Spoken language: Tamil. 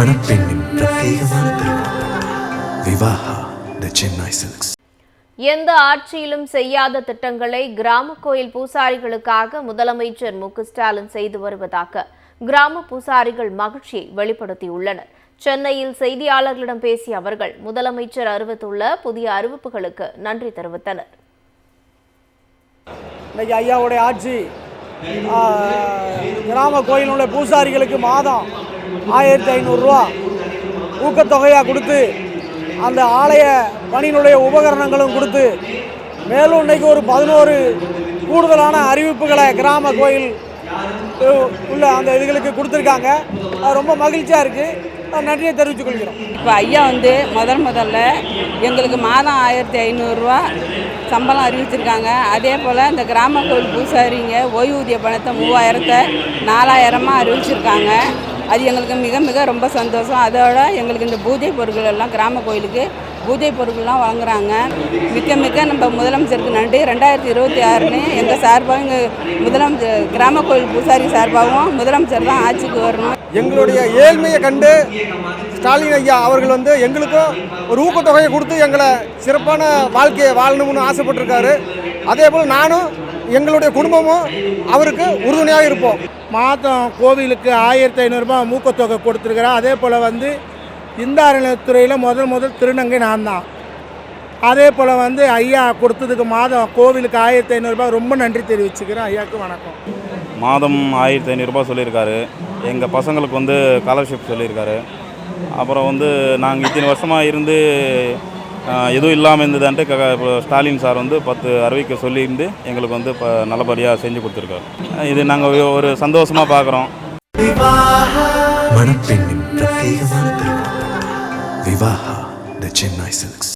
மணப்பெண்ணின் பிரத்யேகமான திருமணம் விவாஹா தி சென்னை சில்க்ஸ். எந்த ஆட்சியிலும் செய்யாத திட்டங்களை கிராம கோயில் பூசாரிகளுக்காக முதலமைச்சர் மு.க.ஸ்டாலின் செய்து வருவதாக கிராம பூசாரிகள் மகிழ்ச்சியை வெளிப்படுத்தியுள்ளனர். சென்னையில் செய்தியாளர்களிடம் பேசிய அவர்கள் முதலமைச்சர் அறிவித்துள்ள புதிய அறிவிப்புகளுக்கு நன்றி தெரிவித்தனர். இன்னைக்கு ஐயாவுடைய ஆட்சி கிராம கோயிலுடைய பூசாரிகளுக்கு மாதம் 1500 ரூபா ஊக்கத்தொகையாக கொடுத்து அந்த ஆலய பணியினுடைய உபகரணங்களும் கொடுத்து மேலும் இன்னைக்கு ஒரு 11 கூடுதலான அறிவிப்புகளை கிராம கோயில் உள்ள அந்த இதுகளுக்கு கொடுத்துருக்காங்க. அது ரொம்ப மகிழ்ச்சியாக இருக்குது. நன்றியை தெரிவித்துக் கொள்கிறோம். இப்போ ஐயா முதல்ல எங்களுக்கு மாதம் 1500 ரூபா சம்பளம் அறிவிச்சிருக்காங்க. அதே போல் இந்த கிராம கோயில் பூசாரிங்க ஓய்வூதிய பணத்தை 3000-த்தை 4000-மாக அறிவிச்சிருக்காங்க. அது எங்களுக்கு மிக மிக ரொம்ப சந்தோஷம். அதோட எங்களுக்கு இந்த பூஜை பொருட்கள் எல்லாம் கிராம கோயிலுக்கு பூஜை பொருட்கள்லாம் வழங்குறாங்க. மிக்க நம்ம முதலமைச்சருக்கு நன்றி. 2026 எங்கள் சார்பாக எங்கள் முதலமைச்சர் கிராம கோயில் பூசாரி சார்பாகவும் முதலமைச்சர் தான் ஆட்சிக்கு வரணும். எங்களுடைய ஏழ்மையை கண்டு ஸ்டாலின் ஐயா அவர்கள் எங்களுக்கும் ஒரு ஊக்கத்தொகையை கொடுத்து எங்களை சிறப்பான வாழ்க்கையை வாழணும்னு ஆசைப்பட்டிருக்காரு. அதே போல் நானும் எங்களுடைய குடும்பமும் அவருக்கு உறுதுணையாக இருப்போம். மாதம் கோவிலுக்கு 1500 ரூபாய் ஊக்கத்தொகை கொடுத்துருக்குறேன். அதே போல் இந்த அறநிலையத்துறையில் முதல் திருநங்கை நான் தான். அதே போல் ஐயா கொடுத்ததுக்கு மாதம் கோவிலுக்கு 1500 ரூபாய் ரொம்ப நன்றி தெரிவிச்சுக்கிறேன். ஐயாவுக்கு வணக்கம். மாதம் 1500 ரூபாய் சொல்லியிருக்காரு. எங்கள் பசங்களுக்கு ஸ்காலர்ஷிப் சொல்லியிருக்காரு. அப்புறம் நாங்கள் இத்தனை வருஷமாக இருந்து எதுவும் இல்லாமல் இருந்ததுன்ட்டு இப்போ ஸ்டாலின் சார் 10 அறிவிக்க சொல்லியிருந்து எங்களுக்கு இப்போ நல்லபடியாக செஞ்சு கொடுத்துருக்காரு. இது நாங்கள் ஒரு சந்தோஷமாக பார்க்குறோம். மணப்பெண்ணின் பிரத்யேகமான திருமணம் விவாஹா தி சென்னை சில்க்ஸ்.